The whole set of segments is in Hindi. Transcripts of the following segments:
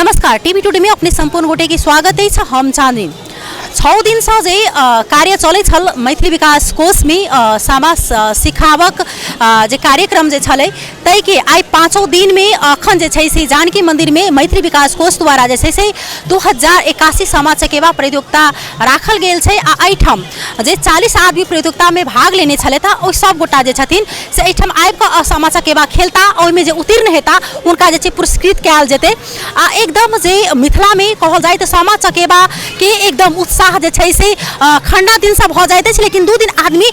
नमस्कार, टीवी टुडे में अपने संपूर्ण गोटे की स्वागत है। हम चाँदनी 6 दिन से जे कार्य चले छल मैथिली विकास कोष में सामा सिखावक जे कार्यक्रम जे छले तै के आई 5औं दिन में अखन जे छै से जानकी मंदिर में मैथिली विकास कोष द्वारा जे छै से 2081 सामा चकेवा प्रतियोगिता राखल गेल छै। आ एठम जे 40 आदमी प्रतियोगिता में भाग लेने छले था ओ सब गोटा जे छथिन से एठम आबि के सामा चकेवा खेलता ओहि में जे उत्तीर्ण हेता उनका जे छै पुरस्कृत कैल जेते। आ एकदम जे मिथिला में कहल जाय त सामा चकेवा के एकदम उत्साह जे छै से खंडा दिन से भ जाइत अछि, लेकिन 2 दिन आदमी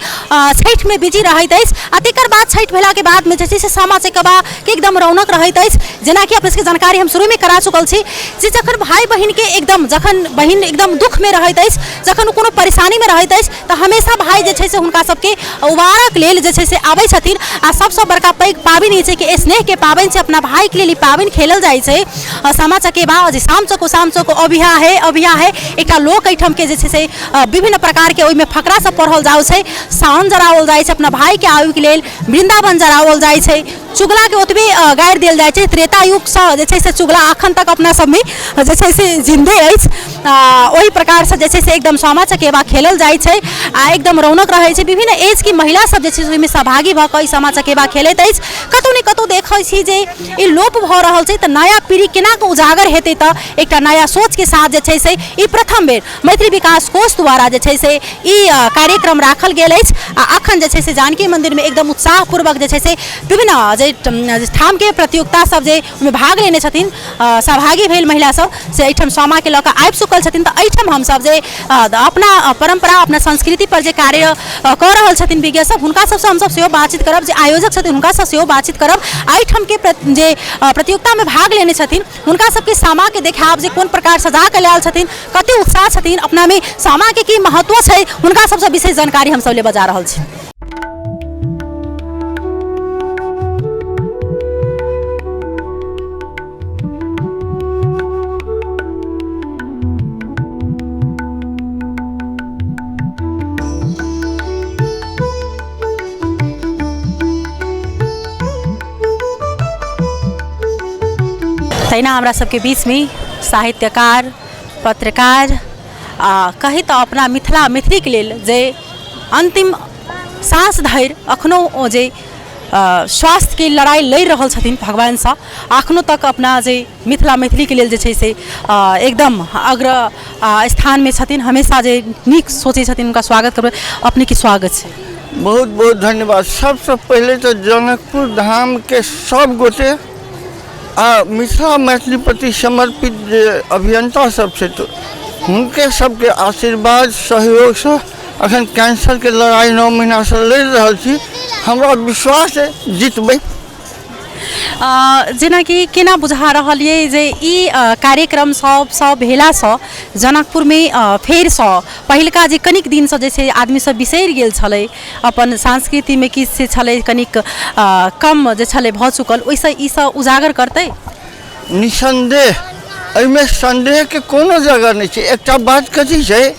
छठ में बिजी रहैत अछि। आ तकर बाद छठ भेला के बाद में जे छै से सामा चकेवा के एकदम रौनक रहैत अछि। जेना कि अपने सबके जानकारी हम शुरू में करा चुकल छी जे जखन भाई बहिन के एकदम जखन बहिन एकदम दुख में रहैत अछि, जखन कोनो परेशानी में रहैत अछि त हमेशा भाई जे छै से हुनका सबके उबारक लेल जे छै से आबै छथिन। आ सबसे बड़का पैघ पाबनि ई छै कि स्नेह के पाबनि छै, अपना भाई के लेल ई पाबनि खेलल जाइ छै सामा चकेवा। जे शाम चको अभिया है एकटा लोक एठम के जे छै से विभिन्न प्रकार के ओइमे फकरा सब पढ़ल जाउ छै, सावन जरावल जाइ छै, अपना भाई के आयु के लेल वृंदावन जरावल जाइ छै, चुगला के ओतबे गाड़ि देल जाइ छै। त्रेता युग से जे छै से चुगला अखन तक अपना सब में जे छै से जिंदे अछि। ओहि प्रकार से जे छै से एकदम सामा चकेवा खेलल जाइ छै आ एकदम रौनक रहै छै। विभिन्न एज की महिला सब जे छै से ओइमे सहभागी भ क सामा चकेवा खेलैत अछि। कतौ ने कतौ देखै छी जे ई लोप भ रहल छै त नया पीढ़ी केना के उजागर हेतै त एकटा नया सोच के साथ जे छै से ई प्रथम बेर मैथिली विकास कोष द्वारा जे छै से ई कार्यक्रम राखल गेल अछि। आ अखन जे छै से जानकी मंदिर में एकदम उत्साह पूर्वक जे छै से विभिन्न जे ठाम के प्रतियोगिता सब जे में भाग लेने छथिन सहभागी भेल महिला सब से एठम सामा के लक आबि चुकल छथिन। त एठम हम सब जे अपना परंपरा अपना संस्कृति पर जे कार्य कर रहल छथिन विज्ञ सब हुनका सबसे हम सब सेहो बातचीत करब, जे आयोजक छथिन हुनका से सेहो बातचीत करब। एठम के जे प्रतियोगिता में भाग लेने छथिन हुनका सबके सामा के देखाब जे कोन प्रकार सजा के लायल छथिन, कते उत्साह छथिन, अपना में सामा के की महत्व छै, हुनका सबसे विशेष जानकारी हम सब ले बजा रहल छी। तैना हमरा सबके बीच में साहित्यकार पत्रकार कही तो अपना मैथिली के लेल जे अंतिम सांस धरि अखनो जे स्वास्थ्य के लड़ाई लड़ रहल छथिन भगवान से, अखनो तक अपना जे मैथिली के लेल जे छै से एकदम अग्र स्थान में छथिन, हमेशा जे नीक सोचे छथिन उनका स्वागत करबै। अपने की स्वागत छै। बहुत बहुत धन्यवाद। सबसे पहले तो जनकपुर धाम के सब गोटे मिथिला मैथिली प्रति समर्पित जे अभियंता सब छै तो हुनके सबके आशीर्वाद सहयोग से अखन कैंसर के लड़ाई 9 महीना से लड़ रहल छी। हमरा विश्वास है जीतबै। जेना कि केना बुझा रहल ये जे ई कार्यक्रम सब भेला से जनकपुर में फेर से पहिलका जे कनिक दिन से जे छै आदमी सब बिसरि गेल छलै, अपन संस्कृति में किछ से छलै कनिक कम जे छलै भ चुकल, ओइसे ई सब उजागर करतै। निसंदेह एहिमे संदेह के कोनो जगह नहीं छै। एकटा बात कथी छै,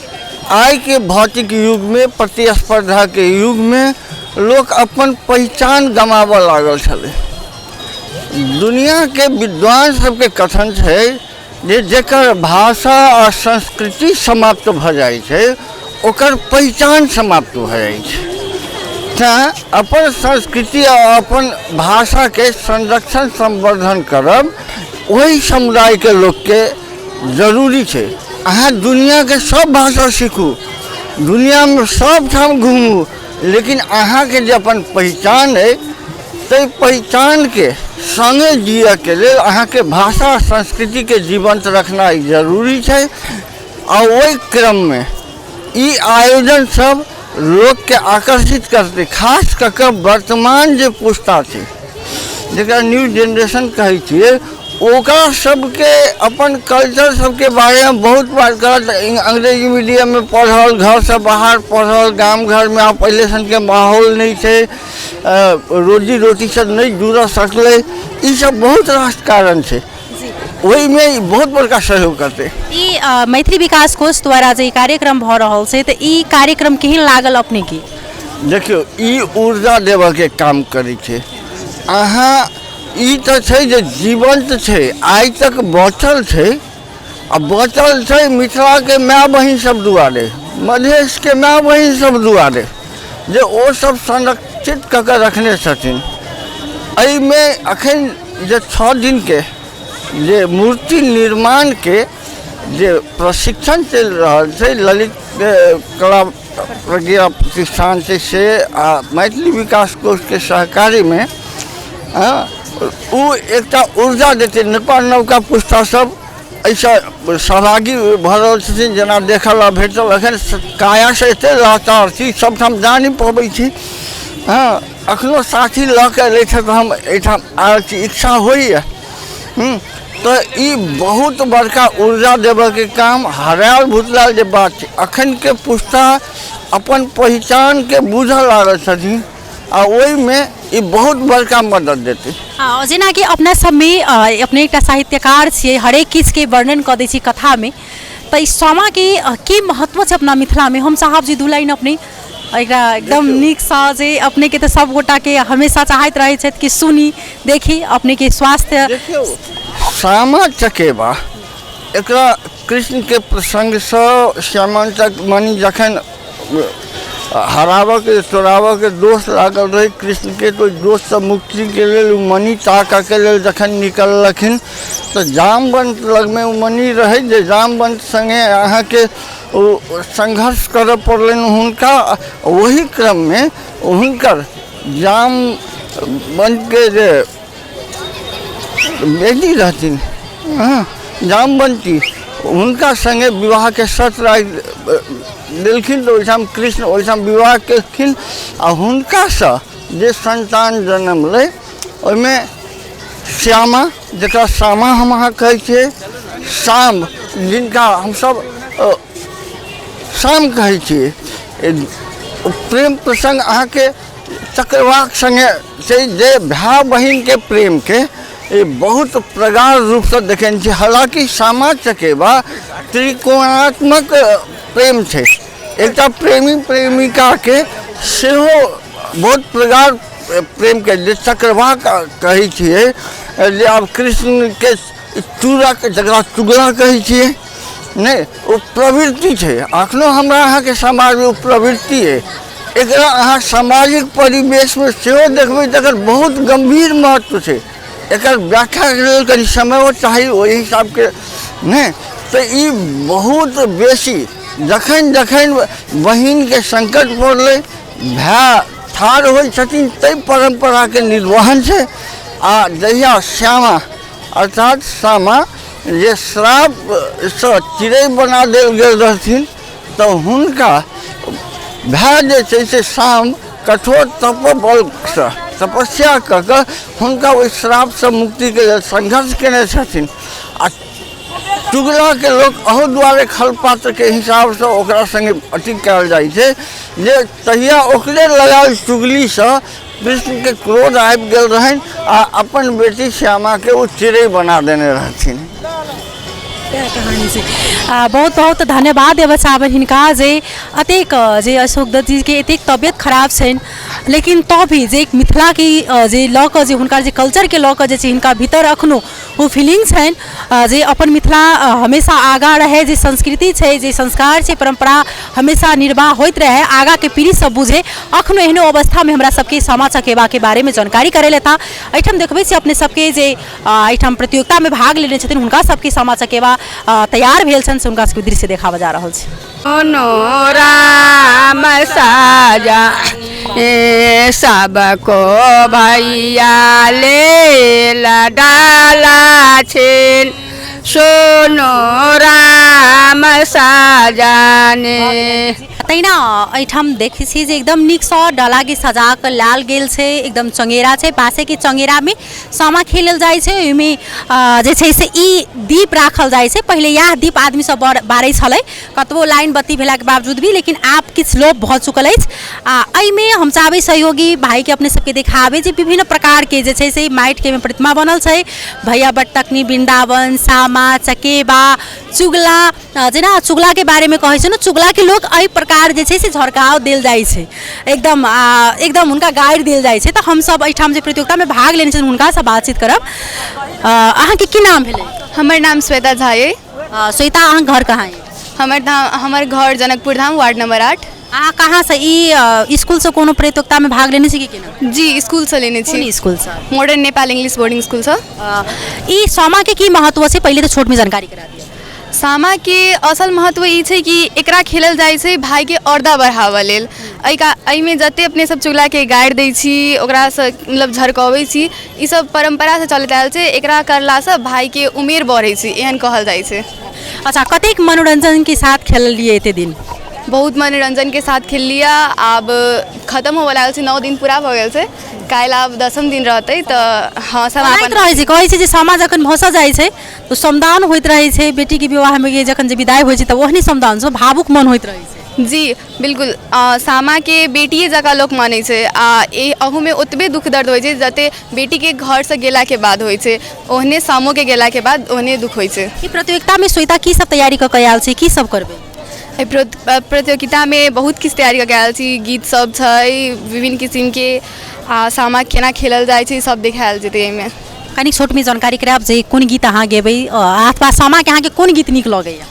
आइ के भौतिक युग में प्रतिस्पर्धा के युग में लोग अपन पहचान गमाबऽ लागल छलै। दुनिया के विद्वान सबके कथन छै जे जेकर भाषा और संस्कृति समाप्त भ जाइ छै ओकर पहचान समाप्त भ जाइ छै। तैं अपन संस्कृति और अपन भाषा के संरक्षण संवर्धन करब वही समुदाय के लोग के जरूरी छै। अहाँ दुनिया के सब भाषा सीखू, दुनिया में सब ठाम घूमू, लेकिन अहाँ के जे अपन पहचान है ते पहचान के संगे जिया के लिए अहाँ के भाषा संस्कृति के जीवंत रखना जरूरी है। और वही क्रम में ई आयोजन सब लोग के आकर्षित करते, खास करके वर्तमान जो पुस्ता है जरा न्यू जनरेशन कहे छे ओकरा सबके अपन कल्चर सबके बारे में बहुत बात करत। अंग्रेजी मीडियम में पढ़ल, घर से बाहर पढ़ल, गांव घर में आप पहले सन के माहौल नहीं थे, रोजी रोटी से नहीं जुड़ सकले, ये सब बहुत रास कारण है। वही में बहुत बड़का सहयोग करते। ई मैथिली विकास कोष द्वारा जो कार्यक्रम भ रहल छै त ई कार्यक्रम केहन लागल अपने की? देखियो ई ऊर्जा देव के काम करे छे। अहाँ ई तो छै जे जीवंत छै, आइ तक बचल छै, आ बचल छै मिथिला के माय बहिन सब दुआरे, मधेश के माय बहिन सब दुआरे, जे ओ सब संरक्षित कऽ के रखने छथिन। एहिमे अखन जे 6 दिन के जे मूर्ति निर्माण के जे प्रशिक्षण चलि रहल छै ललित कला प्रज्ञा प्रतिष्ठान से आ मैथिली विकास कोष के सहकारी में ओ एकटा ऊर्जा देते। नेपाल नवका पुस्ता सब ऐसा सहभागी भऽ रहल छथिन, जेना देखल आ भेटल एखन काया से एते लाचार छी, सबठाम जा नहि पबै छी। हाँ, अखनो साथी लऽ के एलै तऽ हम एहिठाम आयल छी, इच्छा होइए। तो ई बहुत बड़का ऊर्जा देबऽ के काम हरायल भुतलाल जे बात छै। अखन के पुस्ता अपन पहचान के बुझल लागल छथिन, आ ओहिमे ई बहुत बड़का मदद देते। हाँ, जेना कि अपना सब में अपने एक साहित्यकार छियै, हरेक चीज के वर्णन कऽ दै छी कथा में, तो इस सामा के की महत्व छै अपना मिथिला में। हम साहब जी 2 लाइन अपने एकरा एकदम नीक सा जे अपने के तो सब गोटा के हमेशा चाहत रहे छथि कि सुनी देखी अपने के स्वास्थ्य। देखियो सामा चकेबा एकरा कृष्ण के प्रसंग से श्यामांचक मणि जखन हराबऽ के चोराबऽ के दोष लागल रहे कृष्ण के, तो दोष से मुक्ति के लेल मणि ताकऽ के लेल जखन निकललखिन तो जामवंत लग में मणि रहे, जे जामवंत संगे अहाँ के संघर्ष करऽ पड़लनि हुनका। वही क्रम में हुनकर जामवंत के जे बेटी रहथिन जामवंती, हुनका संगे विवाह के शर्त राखि देलखिन, तो ओहिठाम कृष्ण ओहिठाम विवाह केलखिन। आ हुनका से जे संतान जन्मलै ओहिमे श्यामा, जकरा सामा हम अहाँ कहै छियै, शाम जिनका हमसब शाम कहै छियै, प्रेम प्रसंग अहाँ के चक्रवाक संगे से जे भाय बहिन के प्रेम के बहुत प्रगाढ़ रूप से देखेने छी। हालांकि सामा चकेबा त्रिकोणात्मक प्रेम छै, एकटा प्रेमी प्रेमिका के सेहो बहुत प्रगाढ़ प्रेम के जे चक्रवाक कहै छियै, जे आब कृष्ण के चूड़क जकरा चुगला कहै छियै नहीं, वो प्रवृत्ति है। अखनो हमरा अहाँ के समाज में प्रवृत्ति है, एकरा अहाँ सामाजिक परिवेश में सेहो देखबै तकर बहुत गंभीर महत्व है। एकर व्याख्या के लेल कनि समय चाहिए, ओहि हिसाब के नहीं तो ई बहुत बेसी जखन जखन बहिन के संकट पड़लै भाय ठाढ़ होइ छथिन, तै परंपरा के निर्वहन छै। आ जहिया श्यामा अर्थात सामा जे श्राप से चिड़ै बना देल गेल रहथिन, तो हुनका भाय जे छै से शाम कठोर तपोबल से तपस्या कऽ कऽ हुनका ओहि श्राप से मुक्ति के लेल संघर्ष केने छथिन। आ चुगला के लोग अहो दुआरे खलपात्र के हिसाब से ओकरा संगे अथी कयल जाइ छै, जे तहिया ओकरे लगायल चुगली से कृष्ण के क्रोध आबि गेल रहनि आ अपन बेटी श्यामा के वो चिड़ै बना देने रहथिन। कहानी से बहुत बहुत धन्यवाद देवऽ चाहब हिनका जे अतेक जे अशोक दत्त जी के एतेक तबियत खराब छनि, लेकिन तो भी जे मिथिला की जे लऽ कऽ जे हुनका जे कल्चर के लऽ कऽ जे छै हिनका भीतर अखनो वो फीलिंग छनि जे अपन मिथिला हमेशा आगाँ रहे, जे संस्कृति छै, जे संस्कार छै, परंपरा हमेशा निर्वाह होइत रहे, आगाँ के पीढ़ी सब बुझे। अखनो एहनो अवस्था में हमरा सबके सामा चकेबा के बारे में जानकारी करे लेता। एहिठाम देखबै छी अपने सबके जे एहिठाम प्रतियोगिता में भाग लेने छथिन हुनका सबके सामा चकेबा तैयार भेल छनि, से हुनका सबके दृश्य देखावा जा रहल छै। राम साजा सबको भैया ले डाला छेन, सोनो राम साजाने। तहिना एहिठाम देखै छी जे एकदम नीक सँ डाला के सजा कऽ लाल गेल छै, एकदम चंगेरा छै, पासे के चंगेरा में सामा खेलल जाइ छै। ओहिमे जे छै से ई दीप राखल जाइ छै, पहिले इएह दीप आदमी सब बारै छलै, कतबो लाइन बत्ती भेला के बावजूद भी, लेकिन आब किछु लोप भऽ चुकल अछि। एहिमे हम चाहबै सहयोगी भाई के अपने सबके देखाबे जे विभिन्न प्रकार के जे छै से माटि के प्रतिमा बनल छै, भैया बटतकनी, वृंदावन, सामा चकेबा, चुगला जेना चुगला के बारे में कहै छै न चुगला के लोग एहि प्रकार जे छै से झरकाव देल जाइ छै एकदम हुनका गाइड देल जाइ छै। तऽ हम सब एहिठाम जे प्रतियोगिता में भाग लेने छथिन हुनका से बातचीत करब। अहाँ के की नाम भेलै? हमर नाम श्वेता झा है। श्वेता अहाँ घर कहाँ है? हमर घर जनकपुर धाम वार्ड नंबर 8। अहाँ कहाँ से ई स्कूल से कोनो प्रतियोगिता में भाग लेने छी कि ना? जी स्कूल से लेने छी। कोन स्कूल से? Modern Nepal English boarding school से। ई सामा के की महत्व छै पहिले तो छोट में जानकारी करा दिया। सामा के असल महत्व ई छै कि एकरा खेलल जाइ छै भाई के औरदा बढ़ावा लेल। एहिमे जते अपने सब चुगला के गाइड दै छी ओकरा से मतलब झरकबै छी ई सब परंपरा से चलत आयल छै। एकरा करला से भाई के उमेर बढ़ै छै एहन कहल जाइ छै। अच्छा कतेक मनोरंजन के साथ खेल लिए एते दिन? बहुत मनोरंजन के साथ खेल लिया। अब खत्म हो वाला छै 9 दिन पूरा भ गेल छै। काल्हि आब 10म दिन रहतै तऽ हाँ समापन रहै छै। कहै छै जे सामा जखन भसा जाइ छै तो समदान होइत रहै छै। बेटी के विवाह में जखन जे विदाई होइ छै तऽ ओहनी समदान से भावुक मन होइत रहै छै। जी बिल्कुल सामा के बेटिए जकाँ लोक मानै छै आ अहू में ओतबे दुख दर्द होइ छै जते बेटी के घर से गेला के बाद होइ छै ओहने सामो के गेला के बाद ओहने दुख होइ छै। ई प्रतियोगिता में श्वेता की सब तैयारी क के आयल छै? की सब करबै? प्रतियोगिता में बहुत किछु तैयारी करके आयल छी। गीत सब छै विभिन्न किस्म के सामा केना खेलल जाइ छै सब देखायल जेतै एहिमे। कनी छोट में जानकारी कराब जे कोन गीत अहाँ गेबै अथवा सामा के अहाँ के कोन गीत नीक लगैया?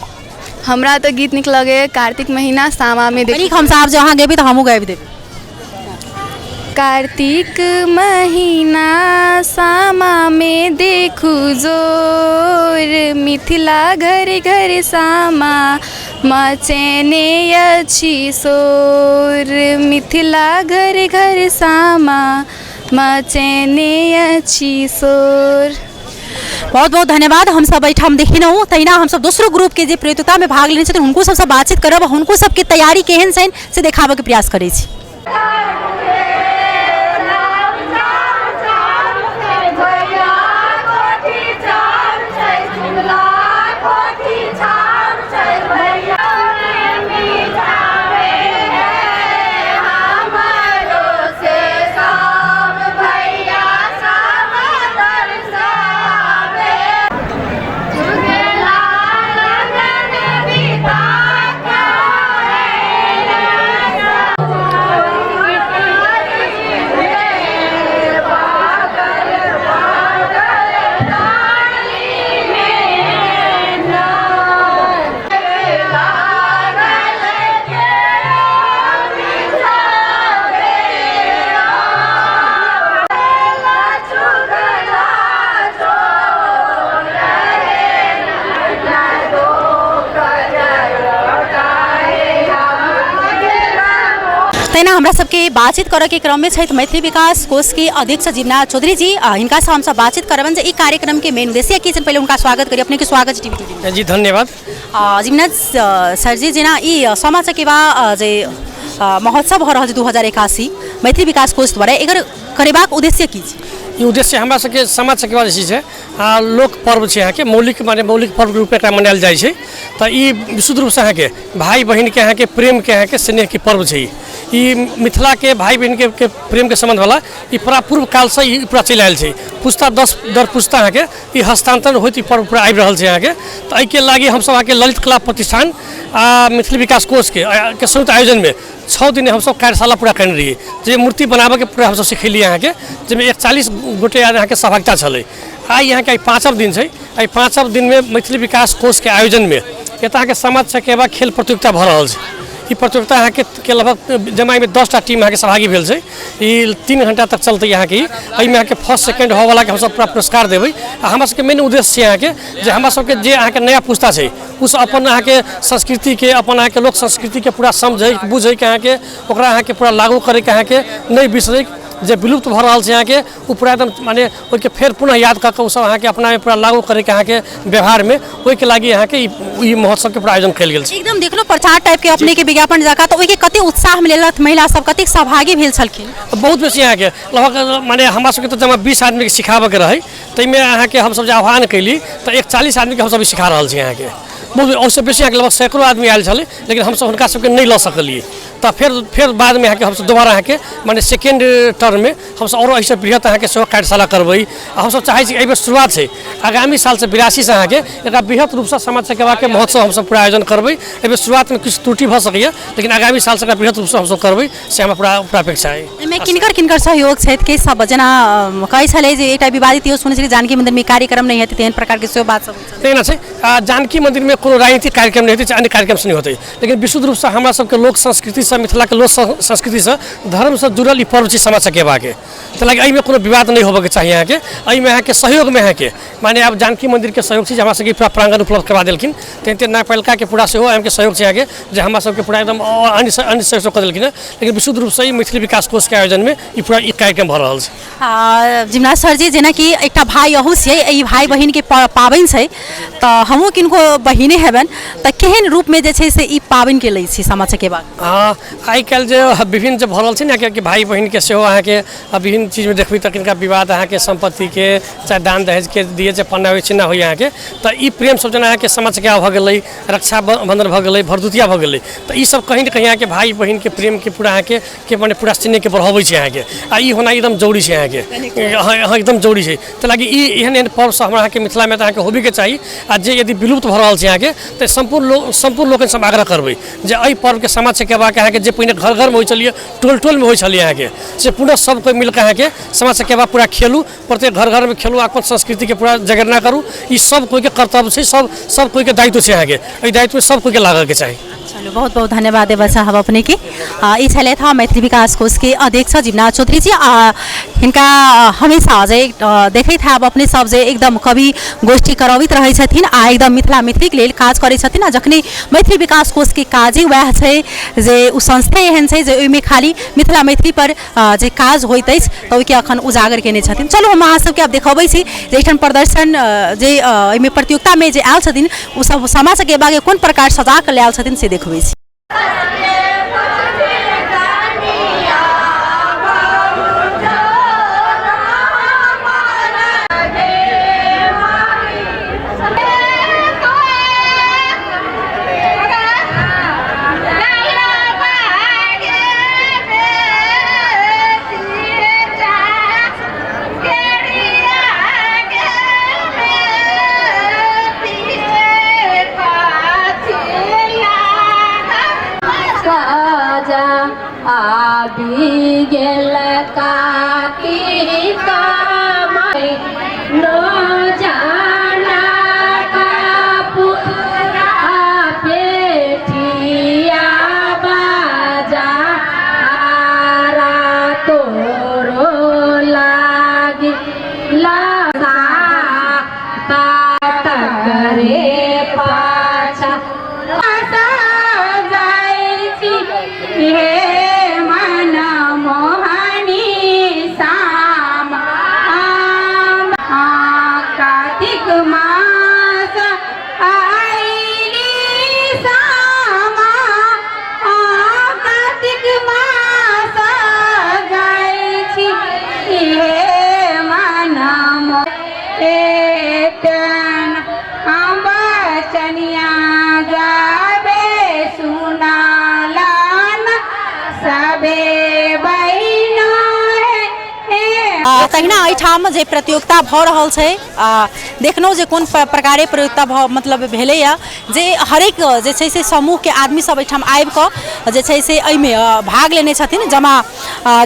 हमरा तो गीत नीक लगैया कार्तिक महीना सामा में कनी हम साहब जे अहाँ गेबै तऽ हमहूँ गाबि देबै। कार्तिक महीना सामा में देखू जोर मिथिला घर घर सामा मचेने अछि शोर मिथिला घर घर सामा मचेने अछि शोर। बहुत बहुत धन्यवाद। हम सब एहिठाम देखिनहुँ तहिना हम सब दोसरो ग्रुप के जे प्रतियोगिता में भाग लेने छथिन हुनको सबसँ बातचीत करब हुनको सबके तैयारी केहन छनि से देखाबऽ के प्रयास करै छी। तहिना हमरा सबके बातचीत करऽ के क्रम में छथि मैथिली विकास कोष के अध्यक्ष जिमनाथ चौधरी जी। हिनका से हम सब बातचीत करबन जे ई कार्यक्रम के मेन उद्देश्य की छनि पहले उनका स्वागत करी। अपने के स्वागत टीवी जी धन्यवाद। जिमनाथ सर जी जेना ई सामा चकेवा जे महोत्सव हो रहल छै 2081 मैथिली विकास कोष द्वारा एकर करेबाक उद्देश्य की छै? ई उद्देश्य हमरा सबके सामा चकेवा जे छै लोक पर्व छै अहाँके मौलिक पर्व के रूप में एकरा मनायल जाइ छै। तऽ ई विशुद्ध रूप से अहाँके भाई बहन के अहाँके प्रेम के अहाँके स्नेह के पर्व छै। ई मिथिला के भाई बहन के प्रेम के संबंध वाला ई पूरा पूर्व काल से ई पूरा चलि आयल छै। पुस्ता 10 दर पुस्ता अहाँके ई हस्तांतरण होइत ई पर्व पूरा आबि रहल छै अहाँके। तऽ एहिके लागि हमसब अहाँके ललित कला प्रतिष्ठान आ मैथिली विकास कोष के संयुक्त आयोजन में 6 दिन हम सब कार्यशाला पूरा करने रहिए जे मूर्ति बनाबे के पूरा हम सब सिखेलिए अहाँके जिसमें 41 गोटे अहाँके सहभागिता छलै। आई यहाँ के 5म दिन है। 5म दिन में मैथिली विकास कोष के आयोजन में एतऽ अहाँके सामा चकेवा खेल प्रतियोगिता भऽ रहल छै। ई प्रतियोगिता अहाँके के लगभग जमाई में 10टा टीम अहाँके सहभागी भेल छै। ई 3 घंटा तक चलते अहाँके एहिमे अहाँके फर्स्ट सेकेंड हो वाला के हम सब पूरा पुरस्कार देबै। आ हमरा सबके मेन उद्देश्य छै अहाँके जे हमरा सबके जे अहाँके नया पुस्ता छै उस अपन अहाँके संस्कृति के अपन अहाँके लोक संस्कृति के पूरा समझै बुझै के अहाँके ओकरा अहाँके पूरा लागू करे के अहाँके नहीं बिसरै जे विलुप्त भऽ रहल छै अहाँके ओ पूरा एकदम माने ओहिके फेर पुनः याद कऽ के ओ सब अहाँके अपना में पूरा लागू करे के अहाँके व्यवहार में ओहिके लागि अहाँके ई महोत्सव के पूरा आयोजन कयल गेल छै। एकदम देखलो प्रचार टाइप के अपने के विज्ञापन जका तऽ ओहिके कते उत्साह मिलेलथ महिला सब कते सहभागी भेल छलखिन? बहुत बेसी अहाँके लगभग माने हमरा सबके तऽ जमा 20 आदमी के सिखाबे के रहै ताहिमे अहाँके हम सब जे आह्वान कैली तऽ 41 आदमी के हम सब सिखा रहल छी अहाँके। बहुत उससे बेसी यहाँ के लगभग सैकड़ों आदमी आयल छले, लेकिन हमसब हुनका सबके नहीं लऽ सकलिए। तो फिर बाद में यहाँ के हमसब दोबारा यहाँ के माने सेकेंड टर्म में हमसब और ऐसे बृहत यहाँ के सेहो कार्यशाला करबै। हमसब चाहै छी एहि बेर शुरुआत छै, आगामी साल से 82 से यहाँ के एक बृहत रूप से समाज सेवा के महोत्सव हमसब पूरा आयोजन करबै। एहि बेर शुरुआत में किछु त्रुटि भऽ सकैए, लेकिन आगामी साल से बृहत रूप से हमसब करबै से हमरा पूरा अपेक्षा है। एहिमे किनकर सहयोग छै के सब जेना कहै छलै जे एकटा विवादित यो सुनै छलै जानकी मंदिर में कार्यक्रम नहीं हेतै, तेहन प्रकार के सेहो बात सब तेना छै। जानकी मंदिर में कोनो राजनीतिक कार्यक्रम नहीं हेतै, अन्य कार्यक्रम से नहीं होतै, लेकिन विशुद्ध रूप से हमरा सबके लोक संस्कृति से, मिथिला के लोक संस्कृति से, धर्म से जुड़ल ई पर्व छै सामा चकेबा के। तो लगे एहिमे कोनो विवाद नहीं होबे के चाहिए। यहाँ के एहिमे यहाँ के सहयोग में यहाँ के माने अब जानकी मंदिर के सहयोग छै जे हमरा सबके पूरा प्रांगण उपलब्ध करवा देलखिन, तेनते नगरपालिका के पूरा सेहो एहिमे के सहयोग छै यहाँ के जे हमरा सबके पूरा एकदम अन्य सहयोग कर देलखिन। लेकिन विशुद्ध रूप से ई मैथिली विकास कोष के आयोजन में ई पूरा ई कार्यक्रम भऽ रहल छै। जिमनाथ सर जी जेना कि एकटा भाई अहूँ छियै, ई भाई बहिन के पाबनि छै, तो हमहूँ किनको बहिने हेबन, तो केहन रूप में जे छै से ई पाबनि के लै छी सामा चकेबा? आइ काल्हि जे विभिन्न जे भऽ रहल छै ने कि भाई बहिन के सेहो अहाँके विभिन्न चीज में देखबै तऽ किनका विवाद अहाँके संपत्ति के चाहे दान दहेज के दिए जे पन्ना होइ छै ना होइ अहाँके, तऽ ई प्रेम सब जेना अहाँके सामा चकेबा भऽ गेलै, रक्षा बंधन भऽ गेलै, भरदुतिया भऽ गेलै, तऽ ई सब कहीं न कहीं अहाँके भाई बहिन के प्रेम के पूरा अहाँके के माने पूरा स्नेह के बढ़ाबै छै अहाँके। आ ई होना एकदम जरूरी छै अहाँके, एकदम जरूरी छै। तऽ लागी ई एहन पर्व सब हमरा अहाँके मिथिला में तऽ अहाँके होबे के चाही। आ जे यदि विलुप्त भऽ रहल छै अहाँके तऽ संपूर्ण लोकन सब आग्रह करबै जे एहि पर्व के सामा चकेबा के अहाँके जे पहिने घर घर में होइ छलिए, टोल में होइ छलिए अहाँके, से पुनः सब कोई मिलकर अहाँके सामा चकेबा पूरा खेलू, प्रत्येक घर में खेलू, अपन संस्कृति के पूरा जगरना करू। ई सब कोई के कर्तव्य छै, सब कोई के दायित्व छै अहाँके, एहि दायित्व में सब कोई के लागल के चाही। चलो बहुत बहुत धन्यवाद देव साहब अपने के। ई छलै था मैथिली विकास कोष के अध्यक्ष जिमनाथ चौधरी जी। हिनका हमेशा जे देखैत हैब अपने सब जे एकदम कवि गोष्ठी करबैत रहै छथिन आ एकदम मिथिला मैथिली के लेल काज करै छथिन। आ जखनी मैथिली विकास कोष के काजे वएह छै जे उ संस्था एहन छै जे ओहिमे खाली मिथिला मैथिली पर जे काज होइत अछि तऽ ओहिके अखन उजागर केने छथिन। चलो हम अहाँ सबके आब देखबै छी जे एहिठाम प्रदर्शन जे एहिमे प्रतियोगिता में जे आयल छथिन उ सब सामा चकेबा के कोन प्रकार सजा के लायल छथिन से देखबै छी। तहिना एहिठाम जे प्रतियोगिता भऽ रहल छै देखलहुँ जे कोन प्रकारे प्रतियोगिता मतलब भेलैए जे हरेक जे छै से समूह के आदमी सब एहिठाम आबि कऽ जे छै से एहिमे भाग लेने छथिन। जमा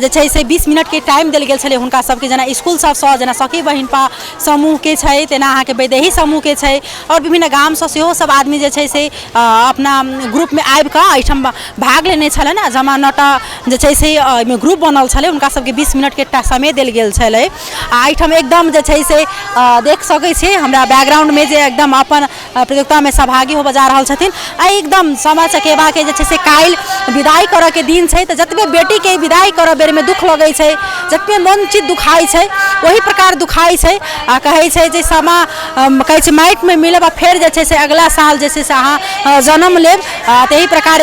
जे छै से 20 मिनट के टाइम देल गेल छलै हुनका सबके, जेना स्कूल सबसँ जेना सखी बहिनपा समूह के छै, तेना अहाँके वैदेही समूह के छै और विभिन्न गामसँ सेहो सब आदमी जे छै से अपना ग्रुप में आबि कऽ एहिठाम भाग लेने छलनि। जमा 9टा जे छै से एहिमे ग्रुप बनल छलै, हुनका सबके 20 मिनट के समय देल गेल छलै। आ एहिठाम एकदम जे छै से देख सकै छियै हमरा बैकग्राउंड में जे एकदम अपन प्रतियोगिता में सहभागी होबऽ जा रहल छथिन। आ एकदम सामा चकेबा के जे छै से काल्हि विदाई करऽ के दिन छै, तऽ जतबे बेटी के विदाई करऽ बेर में दुख लगै छै, जतबे मन चित दुखाई छै वही प्रकार दुखाई छै। आ कहै छै जे सामा कहै छै माटि में मिलब आ फेर जे छै से अगला साल जे छै से अहाँ जन्म लेब, तही प्रकार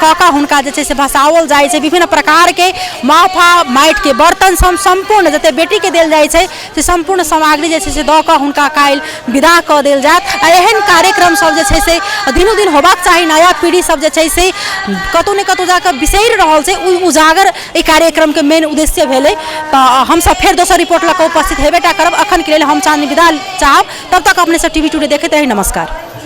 कऽ हुनका जे छै से भसाओल जाइ छै। विभिन्न प्रकार के माफा माटि के बर्तन संपूर्ण जते बेटीके देल जाइ छै से सम्पूर्ण सामग्री जे छै से दऽ कऽ हुनका काल्हि विदा कऽ देल जायत। आ एहन कार्यक्रम सब जे छै से दिनोदिन होबाक चाही। नया पीढ़ी सब जे छै से कतहु ने कतहु जाकऽ बिसरि रहल छै, उ उजागर एहि कार्यक्रमके मेन उद्देश्य भेलै। तऽ हमसब फेर दोसर रिपोर्ट लऽ कऽ उपस्थित हेबेटा करब। अखन के लेल हम चाँदनी विदा चाहब। तब तक अपने सब टीवी टुडे देखैत रही। नमस्कार।